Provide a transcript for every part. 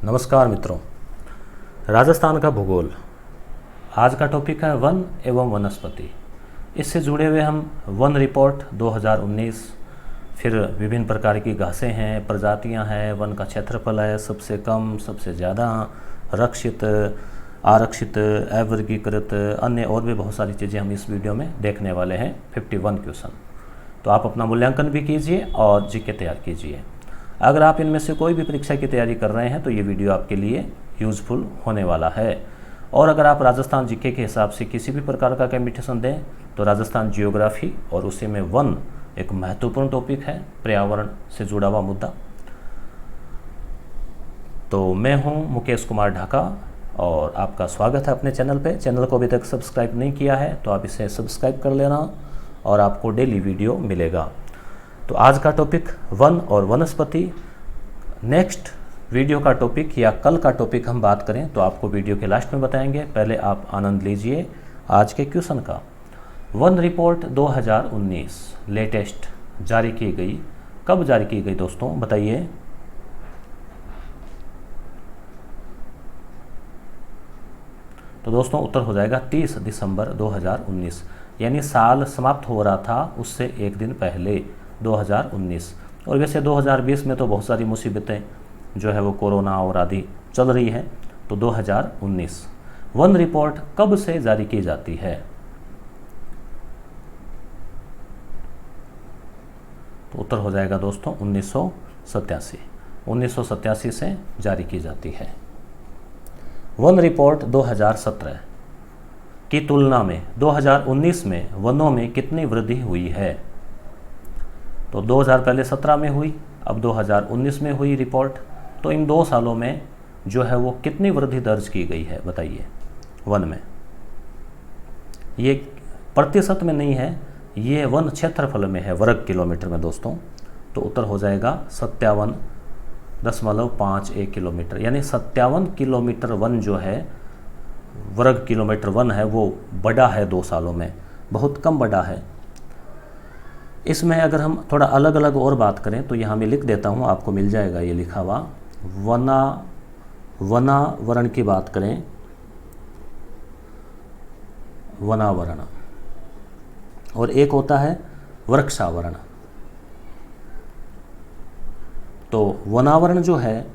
नमस्कार मित्रों, राजस्थान का भूगोल। आज का टॉपिक है वन एवं वनस्पति। इससे जुड़े हुए हम वन रिपोर्ट 2019, फिर विभिन्न प्रकार की घासें हैं, प्रजातियां हैं, वन का क्षेत्रफल है, सबसे कम, सबसे ज़्यादा, रक्षित, आरक्षित, अवर्गीकृत, अन्य और भी बहुत सारी चीज़ें हम इस वीडियो में देखने वाले हैं। 51 क्वेश्चन। तो आप अपना मूल्यांकन भी कीजिए और जीके तैयार कीजिए। अगर आप इनमें से कोई भी परीक्षा की तैयारी कर रहे हैं तो ये वीडियो आपके लिए यूज़फुल होने वाला है। और अगर आप राजस्थान जीके के हिसाब से किसी भी प्रकार का कंपटीशन दें तो राजस्थान जियोग्राफी और उसी में वन एक महत्वपूर्ण टॉपिक है, पर्यावरण से जुड़ा हुआ मुद्दा। तो मैं हूं मुकेश कुमार ढाका और आपका स्वागत है अपने चैनल पे। चैनल को अभी तक सब्सक्राइब नहीं किया है तो आप इसे सब्सक्राइब कर लेना और आपको डेली वीडियो मिलेगा। तो आज का टॉपिक वन और वनस्पति। नेक्स्ट वीडियो का टॉपिक या कल का टॉपिक हम बात करें तो आपको वीडियो के लास्ट में बताएंगे। पहले आप आनंद लीजिए आज के क्वेश्चन का। वन रिपोर्ट 2019 लेटेस्ट जारी की गई। कब जारी की गई दोस्तों, बताइए। तो दोस्तों उत्तर हो जाएगा 30 दिसंबर 2019, यानी साल समाप्त हो रहा था उससे एक दिन पहले 2019। और वैसे 2020 में तो बहुत सारी मुसीबतें जो है वो कोरोना और आदि चल रही है। तो 2019 वन रिपोर्ट कब से जारी की जाती है? तो उत्तर हो जाएगा दोस्तों 1987। 1987 से जारी की जाती है। वन रिपोर्ट 2017 की तुलना में 2019 में वनों में कितनी वृद्धि हुई है? तो 2017 में हुई, अब 2019 में हुई रिपोर्ट। तो इन 2 सालों में जो है वो कितनी वृद्धि दर्ज की गई है बताइए वन में। ये प्रतिशत में नहीं है, ये वन क्षेत्रफल में है, वर्ग किलोमीटर में दोस्तों। तो उत्तर हो जाएगा 57.51 किलोमीटर, यानी 57 किलोमीटर वन जो है, वर्ग किलोमीटर वन है, वो बढ़ा है 2 सालों में, बहुत कम बढ़ा है। इसमें अगर हम थोड़ा अलग अलग और बात करें तो यहाँ मैं लिख देता हूँ, आपको मिल जाएगा ये लिखा हुआ। वनावरण की बात करें, वनावरण, और एक होता है वृक्षावरण। तो वनावरण जो है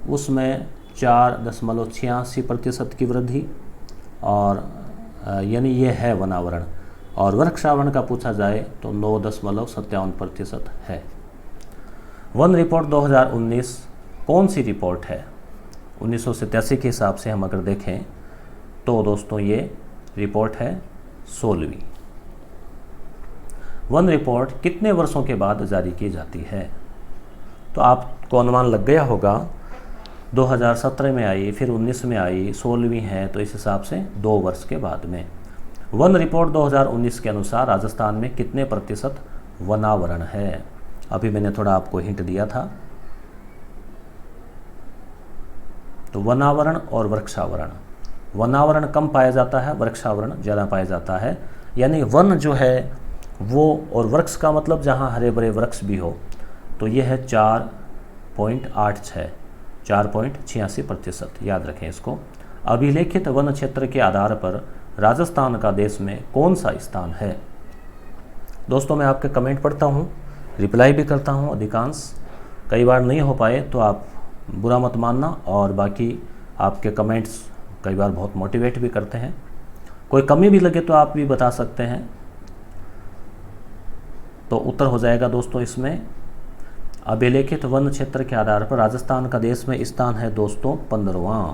उसमें 4.86% की वृद्धि, और यानी ये है वनावरण। और वृक्षावरण का पूछा जाए तो 9.57% है। वन रिपोर्ट 2019 कौन सी रिपोर्ट है? 1987 के हिसाब से हम अगर देखें तो दोस्तों ये रिपोर्ट है 16वीं। वन रिपोर्ट कितने वर्षों के बाद जारी की जाती है? तो आपको अनुमान लग गया होगा, 2017 में आई, फिर 19 में आई, 16वीं है, तो इस हिसाब से 2 वर्ष के बाद में। वन रिपोर्ट 2019 के अनुसार राजस्थान में कितने प्रतिशत वनावरण है? अभी मैंने थोड़ा आपको हिंट दिया था। तो वनावरण और वृक्षावरण, वनावरण कम पाया जाता है, वृक्षावरण ज़्यादा पाया जाता है। यानी वन जो है वो, और वृक्ष का मतलब जहाँ हरे भरे वृक्ष भी हो, तो ये है 4.86, 4.86%। याद रखें इसको। अभिलेखित वन क्षेत्र के आधार पर राजस्थान का देश में कौन सा स्थान है? दोस्तों मैं आपके कमेंट पढ़ता हूँ, रिप्लाई भी करता हूँ अधिकांश। कई बार नहीं हो पाए तो आप बुरा मत मानना, और बाकी आपके कमेंट्स कई बार बहुत मोटिवेट भी करते हैं। कोई कमी भी लगे तो आप भी बता सकते हैं। तो उत्तर हो जाएगा दोस्तों इसमें, अभिलेखित वन क्षेत्र के आधार पर राजस्थान का देश में स्थान है दोस्तों 15वां।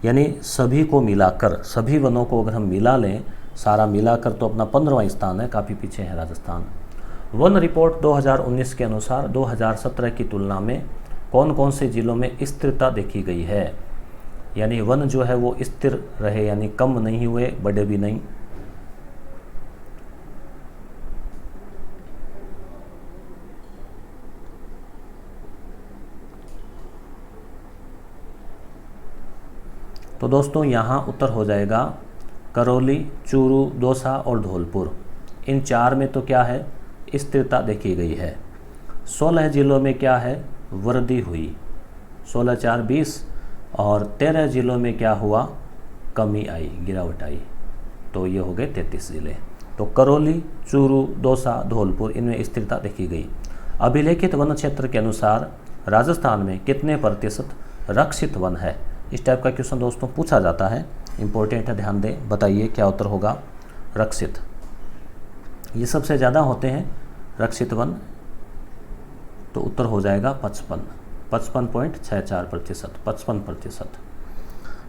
यानी सभी को मिलाकर, सभी वनों को अगर हम मिला लें, सारा मिलाकर, तो अपना 15वां स्थान है, काफ़ी पीछे है राजस्थान। वन रिपोर्ट 2019 के अनुसार 2017 की तुलना में कौन कौन से जिलों में स्थिरता देखी गई है? यानी वन जो है वो स्थिर रहे, यानी कम नहीं हुए, बढ़े भी नहीं। तो दोस्तों यहाँ उत्तर हो जाएगा करौली, चूरू, दौसा और धौलपुर। इन 4 में तो क्या है, स्थिरता देखी गई है। 16 जिलों में क्या है, वृद्धि हुई। 16 4 20 और 13 जिलों में क्या हुआ, कमी आई, गिरावट आई, तो ये हो गए 33 जिले। तो करौली, चूरू, दौसा, धौलपुर इनमें स्थिरता देखी गई। अभिलेखित वन क्षेत्र के अनुसार राजस्थान में कितने प्रतिशत रक्षित वन है? इस टाइप का क्वेश्चन दोस्तों पूछा जाता है, इंपॉर्टेंट है, ध्यान दें। बताइए क्या उत्तर होगा? रक्षित, ये सबसे ज़्यादा होते हैं रक्षित वन, तो उत्तर हो जाएगा 55.64%, 55%।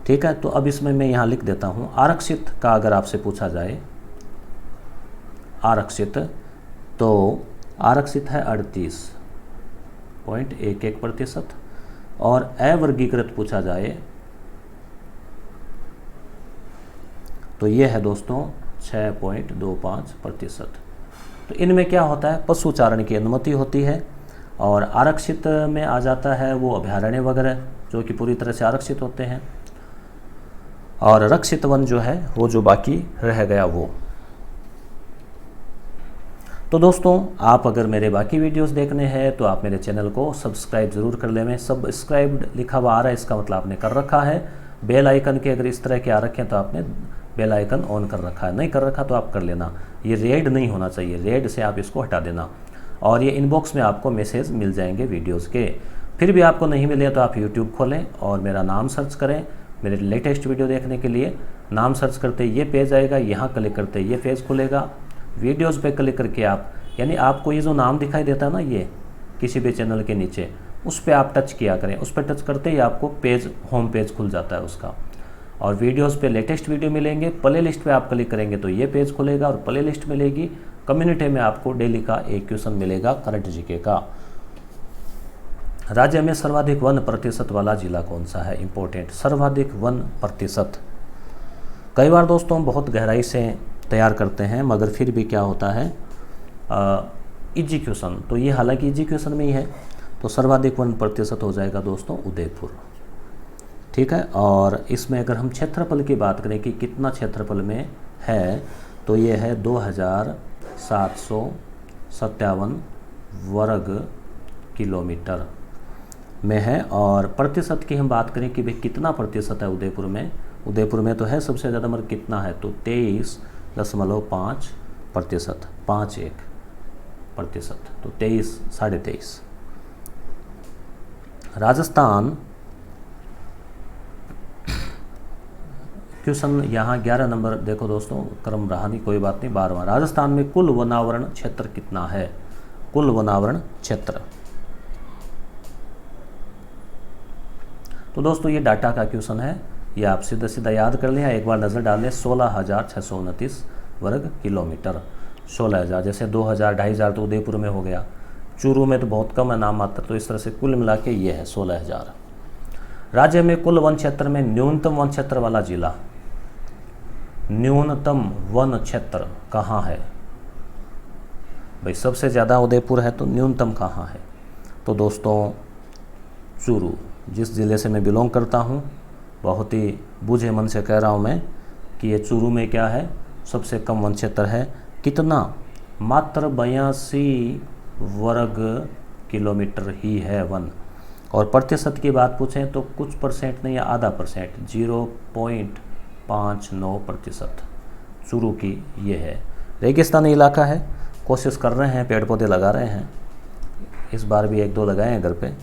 ठीक है, तो अब इसमें मैं यहाँ लिख देता हूँ आरक्षित का अगर आपसे पूछा जाए, आरक्षित, तो आरक्षित है 38.11%, और अवर्गीकृत पूछा जाए तो ये है दोस्तों 6.25%। तो इनमें क्या होता है, पशु चारण की अनुमति होती है, और आरक्षित में आ जाता है वो अभयारण्य वगैरह जो कि पूरी तरह से आरक्षित होते हैं, और रक्षित वन जो है वो जो बाकी रह गया वो। तो दोस्तों आप अगर मेरे बाकी वीडियोस देखने हैं तो आप मेरे चैनल को सब्सक्राइब ज़रूर कर लें। सब्सक्राइब्ड लिखा हुआ आ रहा है, इसका मतलब आपने कर रखा है। बेल आइकन के अगर इस तरह के आ रखे हैं तो आपने बेल आइकन ऑन कर रखा है, नहीं कर रखा तो आप कर लेना। ये रेड नहीं होना चाहिए, रेड से आप इसको हटा देना। और ये इनबॉक्स में आपको मैसेज मिल जाएंगे वीडियोस के। फिर भी आपको नहीं मिले तो आप यूट्यूब खोलें और मेरा नाम सर्च करें। मेरे लेटेस्ट वीडियो देखने के लिए नाम सर्च करते ये पेज आएगा, यहाँ क्लिक करते ये पेज खुलेगा। वीडियोस पे क्लिक करके आप, यानी आपको ये जो नाम दिखाई देता है ना, ये किसी भी चैनल के नीचे, उस पर आप टच किया करें। उस पर टच करते ही आपको पेज, होम पेज खुल जाता है उसका, और वीडियोस पे लेटेस्ट वीडियो मिलेंगे। प्ले लिस्ट पे आप क्लिक करेंगे तो ये पेज खुलेगा और प्ले लिस्ट मिलेगी। कम्युनिटी में आपको डेली का एक क्वेश्चन मिलेगा करंट जीके का। राज्य में सर्वाधिक वन प्रतिशत वाला जिला कौन सा है? इंपॉर्टेंट, सर्वाधिक वन प्रतिशत। कई बार दोस्तों हम बहुत गहराई से तैयार करते हैं मगर फिर भी क्या होता है, इजी क्वेश्चन, तो ये हालांकि इजी क्वेश्चन में ही है। तो सर्वाधिक वन प्रतिशत हो जाएगा दोस्तों उदयपुर। ठीक है, और इसमें अगर हम क्षेत्रफल की बात करें कि कितना क्षेत्रफल में है, तो ये है 2757 वर्ग किलोमीटर में है। और प्रतिशत की हम बात करें कि भाई कितना प्रतिशत है उदयपुर में, उदयपुर में तो है सबसे ज़्यादा, मगर कितना है, तो 23.5%, 51%, तो 23, 23.5। राजस्थान, क्वेश्चन यहाँ 11 नंबर देखो दोस्तों, क्रम रहा नहीं, कोई बात नहीं, 12वां। राजस्थान में कुल वनावरण क्षेत्र कितना है? कुल वनावरण क्षेत्र, तो दोस्तों ये डाटा का क्वेश्चन है, ये आप सीधा सीधा याद कर लें, एक बार नज़र डाल लें। 16,629 वर्ग किलोमीटर, 16,000, जैसे 2,000, 2,500 तो उदयपुर में हो गया, चूरू में तो बहुत कम है, नाम मात्र, तो इस तरह से कुल मिला के ये है 16,000। राज्य में कुल वन क्षेत्र में न्यूनतम वन क्षेत्र वाला जिला, न्यूनतम वन क्षेत्र कहाँ है? भाई सबसे ज़्यादा उदयपुर है तो न्यूनतम कहाँ है? तो दोस्तों चूरू, जिस ज़िले से मैं बिलोंग करता हूँ, बहुत ही बूझे मन से कह रहा हूँ मैं कि ये चूरू में क्या है, सबसे कम वन क्षेत्र है। कितना? मात्र 82 वर्ग किलोमीटर ही है वन। और प्रतिशत की बात पूछें तो कुछ परसेंट नहीं, आधा परसेंट, 0.59% चूरू की ये है। रेगिस्तानी इलाका है, कोशिश कर रहे हैं, पेड़ पौधे लगा रहे हैं, इस बार भी 1-2 लगाए हैं घर पे,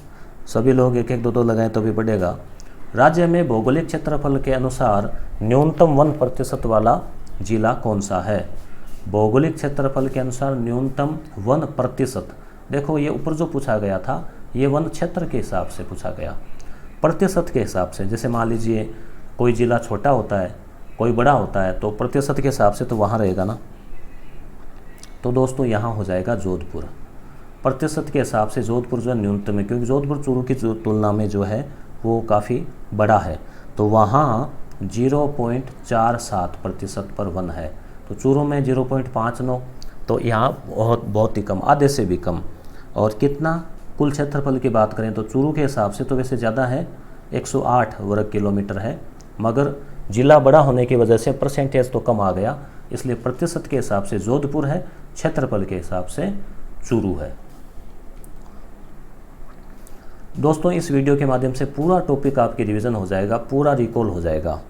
सभी लोग 1-1, 2-2 लगाएं तो भी बढ़ेगा। राज्य में भौगोलिक क्षेत्रफल के अनुसार न्यूनतम वन प्रतिशत वाला जिला कौन सा है? भौगोलिक क्षेत्रफल के अनुसार न्यूनतम वन प्रतिशत, देखो ये ऊपर जो पूछा गया था ये वन क्षेत्र के हिसाब से पूछा गया, प्रतिशत के हिसाब से। जैसे मान लीजिए कोई ज़िला छोटा होता है, कोई बड़ा होता है, तो प्रतिशत के हिसाब से तो वहाँ रहेगा ना। तो दोस्तों यहाँ हो जाएगा जोधपुर, प्रतिशत के हिसाब से जोधपुर जो है न्यूनतम है, क्योंकि जोधपुर चूरू की तुलना में जो है वो काफ़ी बड़ा है, तो वहाँ 0.47% पर वन है। तो चूरू में 0.59, तो यहाँ बहुत ही कम, आधे से भी कम। और कितना कुल क्षेत्रफल की बात करें तो चूरू के हिसाब से तो वैसे ज़्यादा है, 108 वर्ग किलोमीटर है, मगर ज़िला बड़ा होने की वजह से परसेंटेज तो कम आ गया, इसलिए प्रतिशत के हिसाब से जोधपुर है, क्षेत्रफल के हिसाब से चूरू है। दोस्तों इस वीडियो के माध्यम से पूरा टॉपिक आपकी रिवीजन हो जाएगा, पूरा रिकॉल हो जाएगा।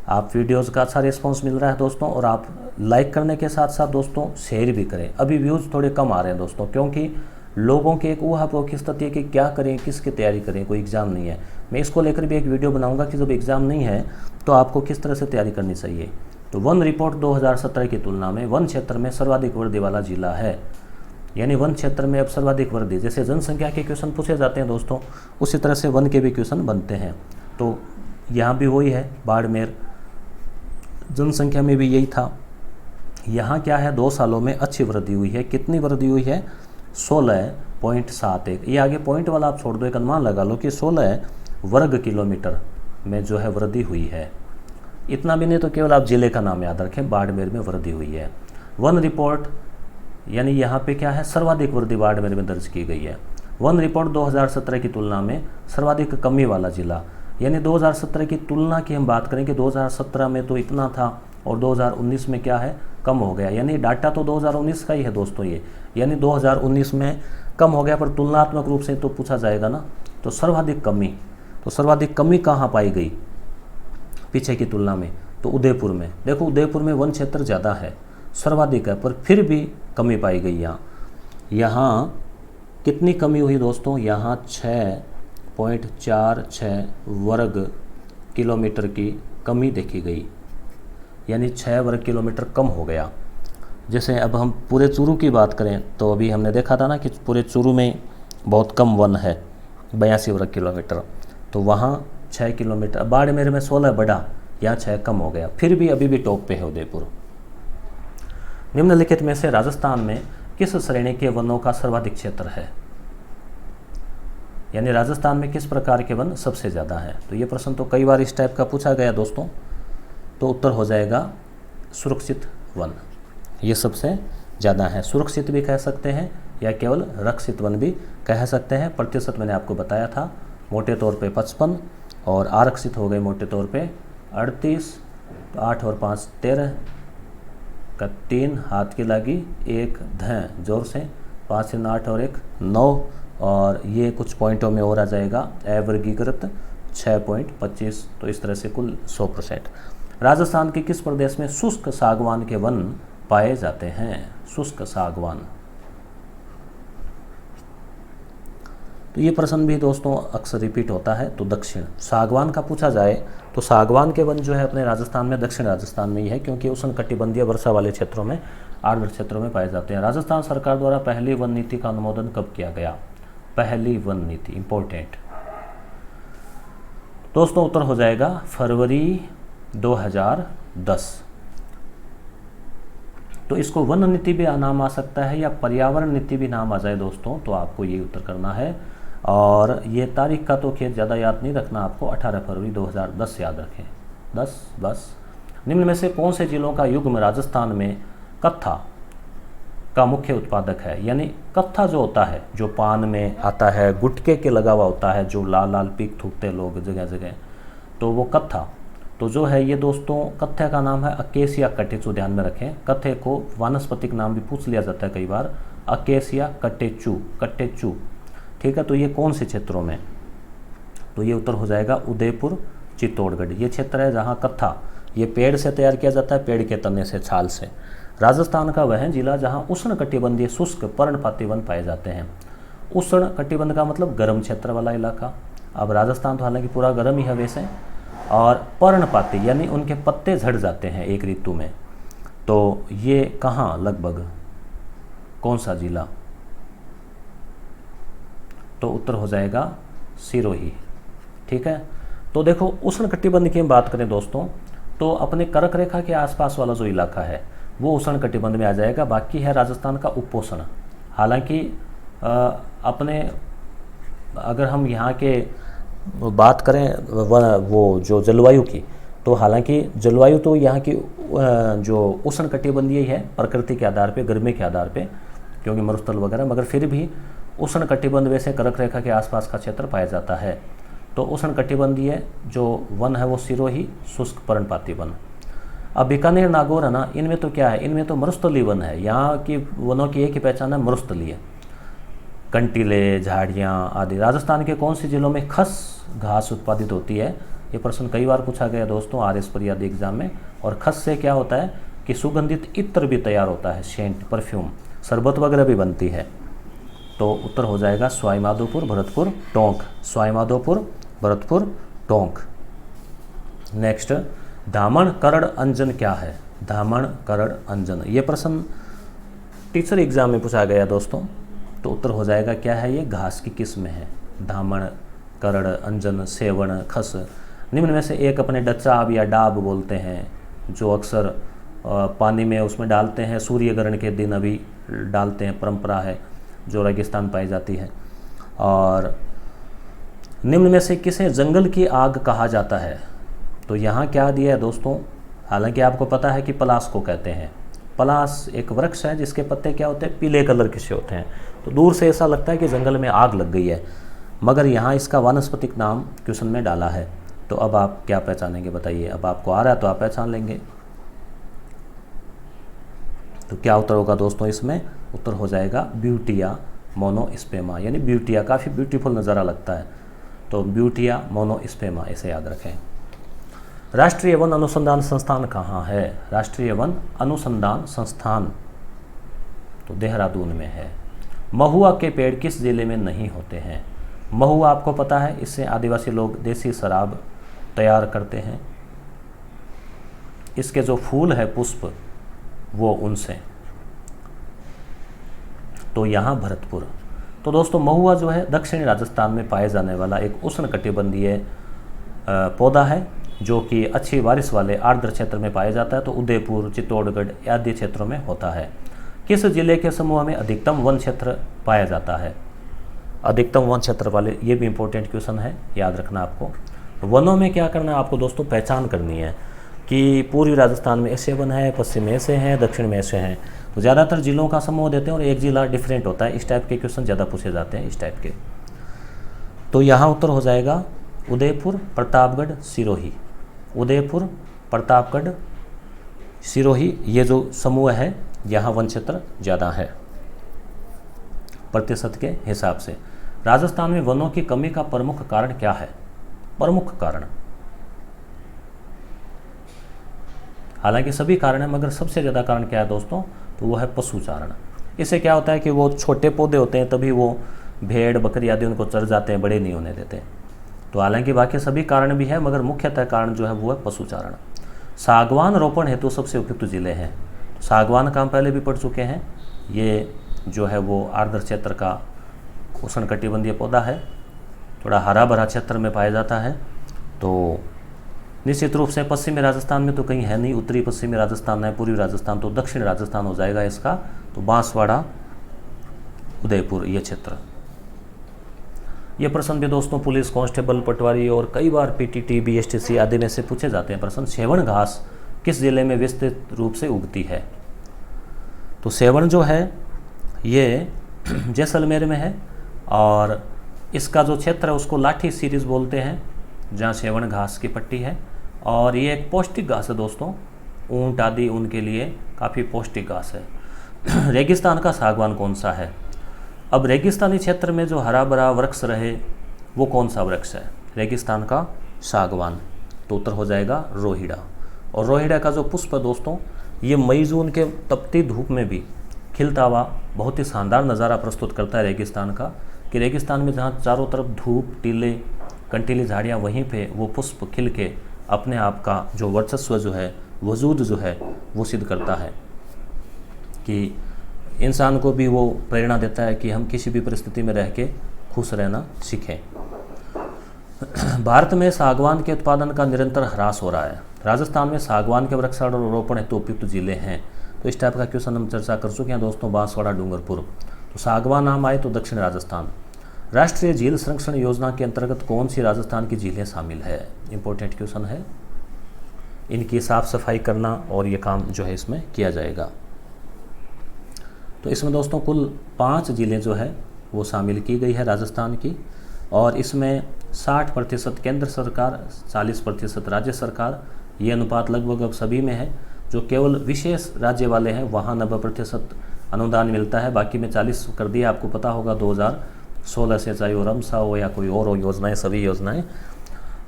आप वीडियोस का अच्छा रिस्पांस मिल रहा है दोस्तों, और आप लाइक करने के साथ साथ दोस्तों शेयर भी करें। अभी व्यूज़ थोड़े कम आ रहे हैं दोस्तों, क्योंकि लोगों की एक ऊहापोह की स्थिति है कि क्या करें, किसकी तैयारी करें, कोई एग्ज़ाम नहीं है। मैं इसको लेकर भी एक वीडियो बनाऊंगा कि जब एग्ज़ाम नहीं है तो आपको किस तरह से तैयारी करनी चाहिए। तो वन रिपोर्ट 2017 की तुलना में वन क्षेत्र में सर्वाधिक वृद्धि वाला जिला है, यानी वन क्षेत्र में अब सर्वाधिक वृद्धि। जैसे जनसंख्या के क्वेश्चन पूछे जाते हैं दोस्तों, उसी तरह से वन के भी क्वेश्चन बनते हैं। तो यहाँ भी वही है, बाड़मेर जनसंख्या में भी यही था। यहाँ क्या है, 2 सालों में अच्छी वृद्धि हुई है। कितनी वृद्धि हुई है? 16.71। ये आगे पॉइंट वाला आप छोड़ दो, एक अनुमान लगा लो कि 16 वर्ग किलोमीटर में जो है वृद्धि हुई है। इतना भी नहीं तो केवल आप जिले का नाम याद रखें, बाड़मेर में वृद्धि हुई है। वन रिपोर्ट यानी यहाँ पे क्या है, सर्वाधिक वृद्धि बाड़मेर में दर्ज की गई है। वन रिपोर्ट 2017 की तुलना में सर्वाधिक कमी वाला जिला, यानी 2017 की तुलना की हम बात करें कि 2017 में तो इतना था और 2019 में क्या है, कम हो गया। यानी डाटा तो 2019 का ही है दोस्तों ये, यानी 2019 में कम हो गया, पर तुलनात्मक रूप से तो पूछा जाएगा ना। तो सर्वाधिक कमी, तो सर्वाधिक कमी कहाँ पाई गई पीछे की तुलना में? तो उदयपुर में। देखो उदयपुर में वन क्षेत्र ज़्यादा है, सर्वाधिक है, पर फिर भी कमी पाई गई। यहाँ कितनी कमी हुई दोस्तों? यहाँ 6.46 वर्ग किलोमीटर की कमी देखी गई, यानी 6 वर्ग किलोमीटर कम हो गया। जैसे अब हम पूरे चूरू की बात करें तो अभी हमने देखा था ना कि पूरे चूरू में बहुत कम वन है, 82 वर्ग किलोमीटर। तो वहाँ 6 किलोमीटर, बाड़मेर में 16 बढ़ा, यहाँ 6 कम हो गया। फिर भी अभी भी टॉप पे है उदयपुर। निम्नलिखित में से राजस्थान में किस श्रेणी के वनों का सर्वाधिक क्षेत्र है? यानी राजस्थान में किस प्रकार के वन सबसे ज़्यादा है? तो ये प्रश्न तो कई बार इस टाइप का पूछा गया दोस्तों। तो उत्तर हो जाएगा सुरक्षित वन, ये सबसे ज़्यादा है। सुरक्षित भी कह सकते हैं या केवल रक्षित वन भी कह सकते हैं। प्रतिशत मैंने आपको बताया था, मोटे तौर पे 55 और आरक्षित हो गए मोटे तौर पे 38। तो 8 और 5 13 का 3 हाथ की लगी, 1 धैं जोर से, 5 × 8 और 1 9, और ये कुछ पॉइंटों में और आ जाएगा अवर्गीकृत 6.25। तो इस तरह से कुल 100%। राजस्थान के किस प्रदेश में शुष्क सागवान के वन पाए जाते हैं? शुष्क सागवान, तो ये प्रश्न भी दोस्तों अक्सर रिपीट होता है। तो दक्षिण सागवान का पूछा जाए तो सागवान के वन जो है अपने राजस्थान में, दक्षिण राजस्थान में ही है, क्योंकि उष्णकटिबंधीय वर्षा वाले क्षेत्रों में, आर्द्र क्षेत्रों में पाए जाते हैं। राजस्थान सरकार द्वारा पहली वन नीति का अनुमोदन कब किया गया? पहली वन नीति, इंपॉर्टेंट दोस्तों, उत्तर हो जाएगा फरवरी 2010। तो इसको वन नीति भी नाम आ सकता है या पर्यावरण नीति भी नाम आ जाए दोस्तों, तो आपको ये उत्तर करना है। और ये तारीख का तो खैर ज़्यादा याद नहीं रखना आपको, 18 फरवरी 2010 याद रखें, 10 बस। निम्न में से कौन से जिलों का युग्म राजस्थान में कत्था का मुख्य उत्पादक है? यानी कत्था जो होता है, जो पान में आता है, गुटके के लगा हुआ होता है, जो लाल लाल पीक थूकते लोग जगह जगह, तो वो कत्था। तो जो है ये दोस्तों, कत्थे का नाम है अकेसिया कटेचू, ध्यान में रखें। कत्थे को वानस्पतिक नाम भी पूछ लिया जाता है कई बार, अकेसिया कटेचू, कटेचू, ठीक है। तो ये कौन से क्षेत्रों में? तो ये उत्तर हो जाएगा उदयपुर, चित्तौड़गढ़। ये क्षेत्र है जहाँ कत्था, ये पेड़ से तैयार किया जाता है, पेड़ के तने से, छाल से। राजस्थान का वह जिला जहाँ उष्णकटिबंधीय शुष्क पर्णपाती वन पाए जाते हैं। उष्णकटिबंध का मतलब गर्म क्षेत्र वाला इलाका। अब राजस्थान तो हालांकि पूरा गर्म ही है वैसे, और पर्णपाती यानी उनके पत्ते झड़ जाते हैं एक ऋतु में। तो ये कहाँ, लगभग कौन सा जिला? तो उत्तर हो जाएगा सिरोही, ठीक है। तो देखो उष्णकटिबंध की हम बात करें दोस्तों, तो अपने कर्क रेखा के आसपास वाला जो इलाका है वो उष्णकटिबंध में आ जाएगा। बाकी है राजस्थान का उपोष्ण। हालांकि अपने अगर हम यहाँ के बात करें वो जो जलवायु की, तो हालांकि जलवायु तो यहाँ की जो उष्णकटिबंधीय है प्रकृति के आधार पे, गर्मी के आधार पे, क्योंकि मरुस्थल वगैरह, मगर फिर भी उष्णकटिबंध वैसे कर्क रेखा के आसपास का क्षेत्र पाया जाता है। तो उष्णकटिबंधीय जो वन है वो सिरोही शुष्क पर्णपाती वन। अब बीकानेर, नागौर है ना, इनमें तो क्या है, इनमें तो मरुस्थलीय वन है। यहाँ की वनों की एक ही पहचान है, मरुस्थलीय। कंटीले, झाड़ियाँ आदि। राजस्थान के कौन से जिलों में खस घास उत्पादित होती है? ये प्रश्न कई बार पूछा गया दोस्तों RS पर आदि एग्जाम में। और खस से क्या होता है कि सुगंधित इत्र भी तैयार होता है, सेंट, परफ्यूम, शरबत वगैरह भी बनती है। तो उत्तर हो जाएगा सवाईमाधोपुर, भरतपुर, टोंक। सवाईमाधोपुर, भरतपुर, टोंक। नेक्स्ट, धामण करड़ अंजन क्या है? धामण करड़ अंजन, ये प्रश्न टीचर एग्जाम में पूछा गया दोस्तों। तो उत्तर हो जाएगा क्या है? ये घास की किस्म है। धामण, करड़, अंजन, सेवण, खस। निम्न में से एक अपने डचाब या डाब बोलते हैं, जो अक्सर पानी में उसमें डालते हैं, सूर्य ग्रहण के दिन अभी डालते हैं, परंपरा है जो रेगिस्तान पाई जाती है। और निम्न में से किसे जंगल की आग कहा जाता है? तो यहाँ क्या दिया है दोस्तों? हालांकि आपको पता है कि पलास को कहते हैं। पलास एक वृक्ष है जिसके पत्ते क्या होते हैं? पीले कलर के से होते हैं। तो दूर से ऐसा लगता है कि जंगल में आग लग गई है, मगर यहाँ इसका वानस्पतिक नाम क्वेश्चन में डाला है। तो अब आप क्या पहचानेंगे बताइए? अब आपको आ रहा है तो आप पहचान लेंगे। तो क्या उत्तर होगा दोस्तों इसमें? उत्तर हो जाएगा ब्यूटिया मोनोस्पेमा, यानी ब्यूटिया। काफ़ी ब्यूटीफुल नज़ारा लगता है, तो ब्यूटिया मोनोस्पेमा, इसे याद रखें। राष्ट्रीय वन अनुसंधान संस्थान कहाँ है? राष्ट्रीय वन अनुसंधान संस्थान तो देहरादून में है। महुआ के पेड़ किस जिले में नहीं होते हैं? महुआ आपको पता है, इससे आदिवासी लोग देसी शराब तैयार करते हैं। इसके जो फूल है, पुष्प, वो उनसे। तो यहाँ भरतपुर। तो दोस्तों महुआ जो है दक्षिणी राजस्थान में पाए जाने वाला एक उष्णकटिबंधीय पौधा है, जो कि अच्छी बारिश वाले आर्द्र क्षेत्र में पाया जाता है। तो उदयपुर, चित्तौड़गढ़ आदि क्षेत्रों में होता है। किस जिले के समूह में अधिकतम वन क्षेत्र पाया जाता है? अधिकतम वन क्षेत्र वाले, ये भी इंपॉर्टेंट क्वेश्चन है, याद रखना आपको। वनों में क्या करना है आपको दोस्तों? पहचान करनी है कि पूर्वी राजस्थान में ऐसे वन है, पश्चिम में ऐसे हैं, दक्षिण में ऐसे हैं। तो ज़्यादातर जिलों का समूह देते हैं और एक जिला डिफरेंट होता है। इस टाइप के क्वेश्चन ज़्यादा पूछे जाते हैं, इस टाइप के। तो यहाँ उत्तर हो जाएगा उदयपुर, प्रतापगढ़, सिरोही। उदयपुर, प्रतापगढ़, सिरोही, ये जो समूह है यहाँ वन क्षेत्र ज़्यादा है प्रतिशत के हिसाब से। राजस्थान में वनों की कमी का प्रमुख कारण क्या है? प्रमुख कारण, हालांकि सभी कारण है, मगर सबसे ज़्यादा कारण क्या है दोस्तों? तो वो है पशुचारण। इससे क्या होता है कि वो छोटे पौधे होते हैं, तभी वो भेड़, बकरी आदि उनको चर जाते हैं, बड़े नहीं होने देते। तो हालांकि बाकी सभी कारण भी है, मगर मुख्यतः कारण जो है वो है पशुचारण। सागवान रोपण हेतु सबसे उपयुक्त जिले हैं। सागवान का हम पहले भी पढ़ चुके हैं। ये जो है वो आर्द्र क्षेत्र का उष्णकटिबंधीय पौधा है, थोड़ा हरा भरा क्षेत्र में पाया जाता है। तो निश्चित रूप से पश्चिमी राजस्थान में तो कहीं है नहीं, उत्तरी पश्चिमी राजस्थान है, पूर्वी राजस्थान, तो दक्षिण राजस्थान हो जाएगा इसका। तो बांसवाड़ा, उदयपुर, ये क्षेत्र। ये प्रश्न भी दोस्तों पुलिस कांस्टेबल, पटवारी और कई बार PTT, BSTC आदि में से पूछे जाते हैं प्रश्न। सेवण घास किस जिले में विस्तृत रूप से उगती है? तो सेवण जो है ये जैसलमेर में है, और इसका जो क्षेत्र है उसको लाठी सीरीज बोलते हैं, जहाँ सेवण घास की पट्टी है। और ये एक पौष्टिक घास है दोस्तों, ऊंट आदि उनके लिए काफ़ी पौष्टिक घास है। रेगिस्तान का सागवान कौन सा है? अब रेगिस्तानी क्षेत्र में जो हरा भरा वृक्ष रहे वो कौन सा वृक्ष है? रेगिस्तान का सागवान। तो उत्तर हो जाएगा रोहिड़ा। और रोहिड़ा का जो पुष्प है दोस्तों, ये मई जून के तपती धूप में भी खिलता हुआ बहुत ही शानदार नज़ारा प्रस्तुत करता है रेगिस्तान का। कि रेगिस्तान में जहाँ चारों तरफ धूप, टीले, कंटीली झाड़ियाँ, वहीं पे वो पुष्प खिल के अपने आप का जो वर्चस्व जो है, वजूद जो है, वो सिद्ध करता है कि इंसान को भी वो प्रेरणा देता है कि हम किसी भी परिस्थिति में रह के खुश रहना सीखें। भारत में सागवान के उत्पादन का निरंतर ह्रास हो रहा है। राजस्थान में सागवान के वृक्षारोपण हेतु उपयुक्त जिले हैं। तो इस टाइप का क्वेश्चन हम चर्चा कर चुके हैं दोस्तों। बांसवाड़ा, डूंगरपुर। तो सागवान नाम आए तो दक्षिण राजस्थान। राष्ट्रीय झील संरक्षण योजना के अंतर्गत कौन सी राजस्थान की झीलें शामिल है? इंपॉर्टेंट क्वेश्चन है। इनकी साफ सफाई करना और ये काम जो है इसमें किया जाएगा। तो इसमें दोस्तों कुल 5 जिले जो है वो शामिल की गई है राजस्थान की, और इसमें 60% केंद्र सरकार, 40% राज्य सरकार। ये अनुपात लगभग अब सभी में है। जो केवल विशेष राज्य वाले हैं वहाँ 90% अनुदान मिलता है, बाकी में 40 कर दिया। आपको पता होगा 2016 से, चाहे वो रमसा हो या कोई और हो योजनाएं, सभी योजनाएं।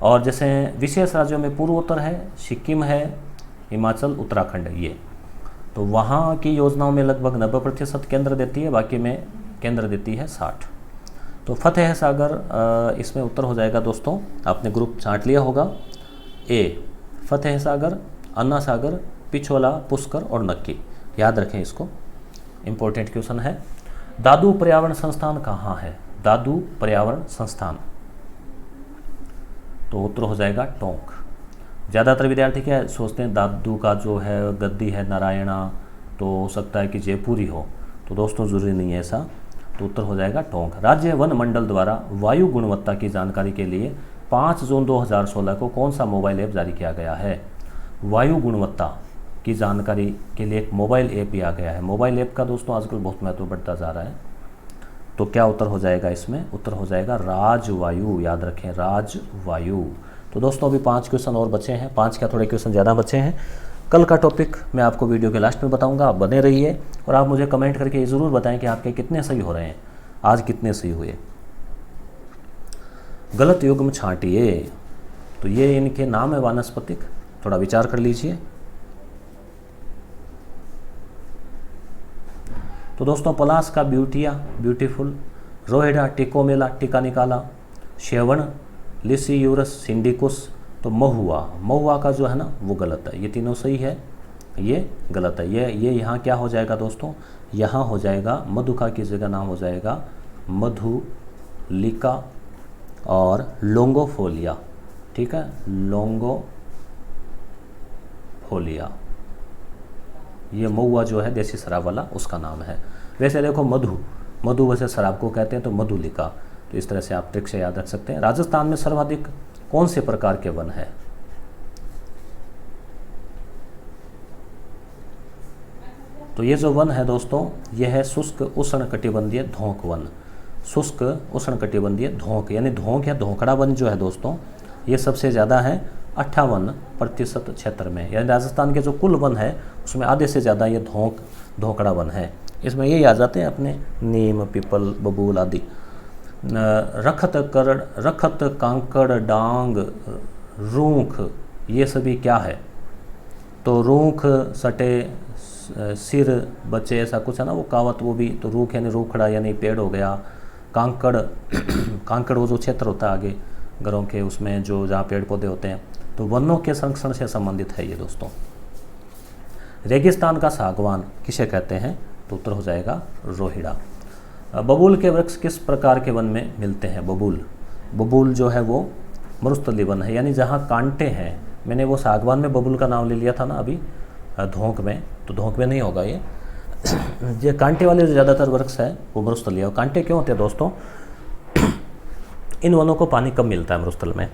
और जैसे विशेष राज्यों में पूर्वोत्तर है, सिक्किम है, हिमाचल, उत्तराखंड, ये तो वहाँ की योजनाओं में लगभग 90% केंद्र देती है, बाकी में केंद्र देती है 60। तो फतेह सागर इसमें उत्तर हो जाएगा दोस्तों। आपने ग्रुप छांट लिया होगा। ए फतेह सागर, अन्ना सागर, पिछोला, पुष्कर और नक्की, याद रखें इसको, इम्पोर्टेंट क्वेश्चन है। दादू पर्यावरण संस्थान कहाँ है? दादू पर्यावरण संस्थान, तो उत्तर हो जाएगा टोंक। ज़्यादातर विद्यार्थी क्या सोचते हैं, दादू का जो है गद्दी है नारायणा, तो हो सकता है कि जयपुरी हो, तो दोस्तों ज़रूरी नहीं है ऐसा, तो उत्तर हो जाएगा टोंक। राज्य वन मंडल द्वारा वायु गुणवत्ता की जानकारी के लिए 5 जून 2016 को कौन सा मोबाइल ऐप जारी किया गया है? वायु गुणवत्ता की जानकारी के लिए एक मोबाइल ऐप भी आ गया है। मोबाइल ऐप का दोस्तों आजकल बहुत महत्व बढ़ता जा रहा है, तो क्या उत्तर हो जाएगा इसमें? उत्तर हो जाएगा राजवायु, याद रखें राजवायु। तो दोस्तों अभी 5 क्वेश्चन और बचे हैं, 5 क्या थोड़े क्वेश्चन ज़्यादा बचे हैं। कल का टॉपिक मैं आपको वीडियो के लास्ट में बताऊंगा, आप बने रहिए और आप मुझे कमेंट करके ये ज़रूर बताएं कि आपके कितने सही हो रहे हैं, आज कितने सही हुए। गलत युग्म छांटिए, तो ये इनके नाम है वानस्पतिक, थोड़ा विचार कर लीजिए। तो दोस्तों पलाश का ब्यूटिया, ब्यूटीफुल, रोहिड़ा, टिकोमेला, टीका निकाला, शेवण, लिसियूरस, सिंडिकुस, तो महुआ, महुआ का जो है ना वो गलत है। ये तीनों सही है, ये गलत है। ये यहाँ क्या हो जाएगा दोस्तों? यहाँ हो जाएगा मधुका की जगह नाम हो जाएगा मधुलिका और लोंगोफोलिया, ठीक है, लोंगोफोलिया। ये महुआ जो है देसी शराब वाला, उसका नाम है। वैसे देखो मधु वैसे शराब को कहते हैं, तो मधुलिका, तो इस तरह से आप ट्रिक से याद रख सकते हैं। राजस्थान में सर्वाधिक कौन से प्रकार के वन है? तो ये जो वन है दोस्तों, ये है शुष्क उष्णकटिबंधीय धोंक वन। शुष्क उष्णकटिबंधीय धोंक यानी धोंक या धोंकड़ा वन जो है दोस्तों, ये सबसे ज़्यादा है 58% क्षेत्र में। यानी राजस्थान के जो कुल वन है उसमें आधे से ज़्यादा ये धोंकड़ा वन है। इसमें यही आ जाते हैं अपने नीम, पीपल, बबूल आदि। रखत, कांकड़, डांग, रूख, ये सभी क्या है? तो रूख, सटे, सिर, बचे, ऐसा कुछ है ना, वो कावत, वो भी तो रूख यानी रूखड़ा यानी पेड़ हो गया। कांकड़ कांकड़ वो जो क्षेत्र होता है आगे घरों के, उसमें जो जहाँ पेड़ पौधे होते हैं, तो वनों के संरक्षण से संबंधित है ये दोस्तों। रेगिस्तान का सागवान किसे कहते हैं? तो उत्तर हो जाएगा रोहिड़ा। बबूल के वृक्ष किस प्रकार के वन में मिलते हैं? बबूल जो है वो मरुस्थलीय वन है, यानी जहाँ कांटे हैं। मैंने वो सागवान में बबूल का नाम ले लिया था ना अभी धोंक में, तो धोंक में नहीं होगा ये। ये कांटे वाले जो ज़्यादातर वृक्ष है वो मरुस्थलीय। और कांटे क्यों होते हैं दोस्तों? इन वनों को पानी कम मिलता है मरुस्थल में,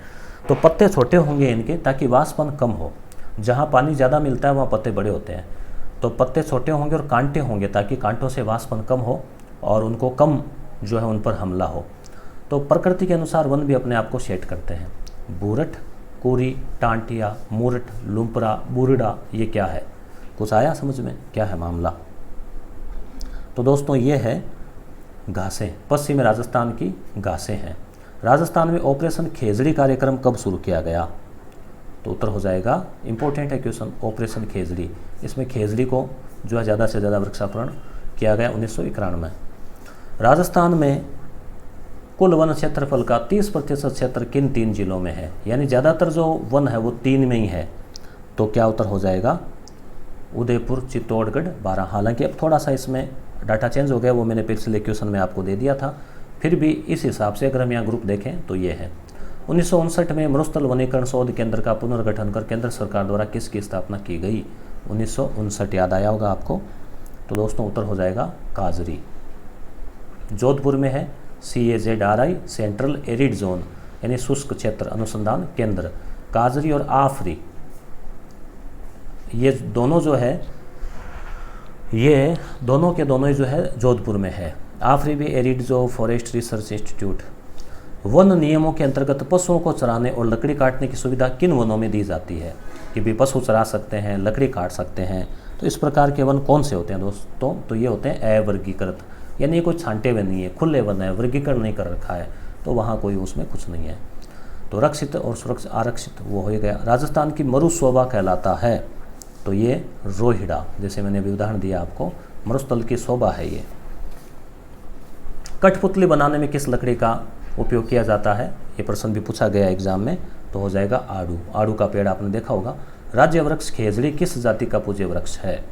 तो पत्ते छोटे होंगे इनके ताकि वाष्पन कम हो। जहाँ पानी ज़्यादा मिलता है वहाँ पत्ते बड़े होते हैं, तो पत्ते छोटे होंगे और कांटे होंगे ताकि कांटों से वाष्पन कम हो और उनको कम जो है उन पर हमला हो। तो प्रकृति के अनुसार वन भी अपने आप को सेट करते हैं। बूरट, कोरी, टांटिया, मूरट, लुम्परा, बुरड़ा, ये क्या है? कुछ आया समझ में? क्या है मामला? तो दोस्तों ये है घासें, पश्चिमी राजस्थान की घासें हैं। राजस्थान में ऑपरेशन खेजड़ी कार्यक्रम कब शुरू किया गया? तो उत्तर हो जाएगा, इंपॉर्टेंट है क्वेश्चन, ऑपरेशन खेजड़ी। इसमें खेजड़ी को जो है ज़्यादा से ज़्यादा वृक्षारोपण किया गया 1991 में। राजस्थान में कुल वन क्षेत्रफल का 30% क्षेत्र किन 3 जिलों में है? यानी ज़्यादातर जो वन है वो 3 में ही है, तो क्या उत्तर हो जाएगा? उदयपुर, चित्तौड़गढ़, बारां। हालांकि अब थोड़ा सा इसमें डाटा चेंज हो गया, वो मैंने पिछले क्वेश्चन में आपको दे दिया था, फिर भी इस हिसाब से अगर हम यहाँ ग्रुप देखें तो ये है। 1959 में मरुस्थल वनीकरण शोध केंद्र का पुनर्गठन कर केंद्र सरकार द्वारा किसकी स्थापना की गई? 1959, याद आया होगा आपको। तो दोस्तों उत्तर हो जाएगा काजरी। जोधपुर में है CAZRI, सेंट्रल एरिड जोन यानी शुष्क क्षेत्र अनुसंधान केंद्र। काजरी और आफरी, ये दोनों जो है ये दोनों के दोनों ही जो है जोधपुर में है। आफरी भी एरिड जो फॉरेस्ट रिसर्च इंस्टीट्यूट। वन नियमों के अंतर्गत पशुओं को चराने और लकड़ी काटने की सुविधा किन वनों में दी जाती है? कि भी पशु चरा सकते हैं, लकड़ी काट सकते हैं, तो इस प्रकार के वन कौन से होते हैं दोस्तों? तो ये होते हैं अवर्गीकृत, यानी ये कोई छांटे हुए नहीं है, खुले वन है, वर्गीकरण नहीं कर रखा है, तो वहाँ कोई उसमें कुछ नहीं है। तो रक्षित और सुरक्षित आरक्षित वो हो गया। राजस्थान की मरुशोभा कहलाता है, तो ये रोहिड़ा, जैसे मैंने अभी उदाहरण दिया आपको, मरुस्थल की शोभा है ये। कठपुतली बनाने में किस लकड़ी का उपयोग किया जाता है? ये प्रश्न भी पूछा गया एग्जाम में, तो हो जाएगा आड़ू। आड़ू का पेड़ आपने देखा होगा। राज्य वृक्ष खेजड़ी किस जाति का पूज्य वृक्ष है?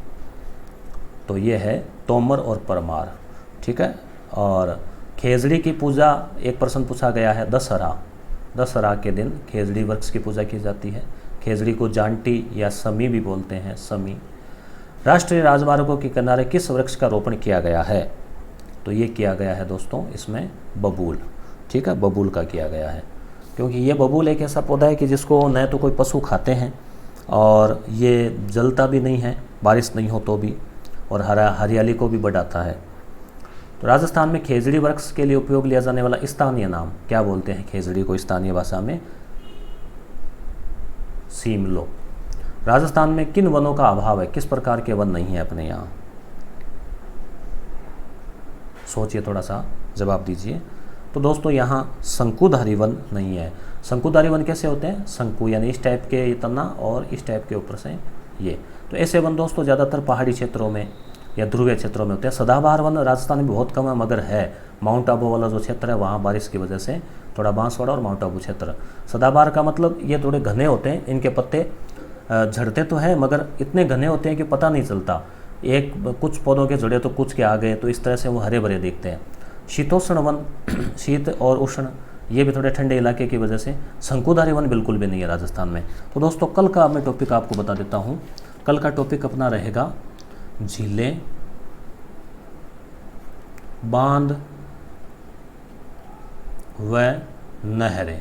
तो ये है तोमर और परमार, ठीक है। और खेजड़ी की पूजा, एक प्रश्न पूछा गया है, दशहरा के दिन खेजड़ी वृक्ष की पूजा की जाती है। खेजड़ी को जांटी या समी भी बोलते हैं, समी। राष्ट्रीय राजमार्गों के किनारे किस वृक्ष का रोपण किया गया है? तो ये किया गया है दोस्तों इसमें बबूल, ठीक है, बबूल का किया गया है, क्योंकि ये बबूल एक ऐसा पौधा है कि जिसको न तो कोई पशु खाते हैं और ये जलता भी नहीं है बारिश नहीं हो तो भी, और हरियाली को भी बढ़ाता है। तो राजस्थान में खेजड़ी वृक्ष के लिए उपयोग लिया जाने वाला स्थानीय नाम क्या बोलते हैं? खेजड़ी को स्थानीय भाषा में सीमलो। राजस्थान में किन वनों का अभाव है? किस प्रकार के वन नहीं है अपने यहाँ? सोचिए, थोड़ा सा जवाब दीजिए। तो दोस्तों यहाँ शंकुधारी वन नहीं है। शंकुधारी वन कैसे होते हैं? शंकु यानी इस टाइप के तना और इस टाइप के ऊपर से ये। तो ऐसे वन दोस्तों ज़्यादातर पहाड़ी क्षेत्रों में या ध्रुवीय क्षेत्रों में होते हैं। सदाबहार वन राजस्थान में बहुत कम है, मगर है। माउंट आबू वाला जो क्षेत्र है वहाँ बारिश की वजह से थोड़ा बांसवाड़ा और माउंट आबू क्षेत्र। सदाबहार का मतलब ये थोड़े घने होते हैं, इनके पत्ते झड़ते तो हैं मगर इतने घने होते हैं कि पता नहीं चलता, एक कुछ पौधों के झड़े तो कुछ के आगे, तो इस तरह से वो हरे भरे दिखते हैं। शीतोष्ण वन, शीत और उष्ण, ये भी थोड़े ठंडे इलाके की वजह से। शंकुधारी वन बिल्कुल भी नहीं है राजस्थान में। तो दोस्तों कल का मैं टॉपिक आपको बता देता हूँ। कल का टॉपिक अपना रहेगा झीलें, बांध व नहरें।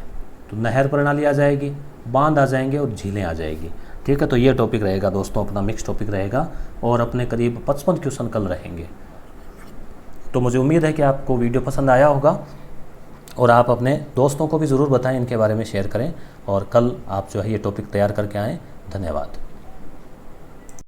तो नहर प्रणाली आ जाएगी, बांध आ जाएंगे और झीलें आ जाएगी, ठीक है। तो ये टॉपिक रहेगा दोस्तों, अपना मिक्स टॉपिक रहेगा, और अपने करीब 55 क्वेश्चन कल रहेंगे। तो मुझे उम्मीद है कि आपको वीडियो पसंद आया होगा, और आप अपने दोस्तों को भी ज़रूर बताएं, इनके बारे में शेयर करें, और कल आप जो है ये टॉपिक तैयार करके आएँ। धन्यवाद।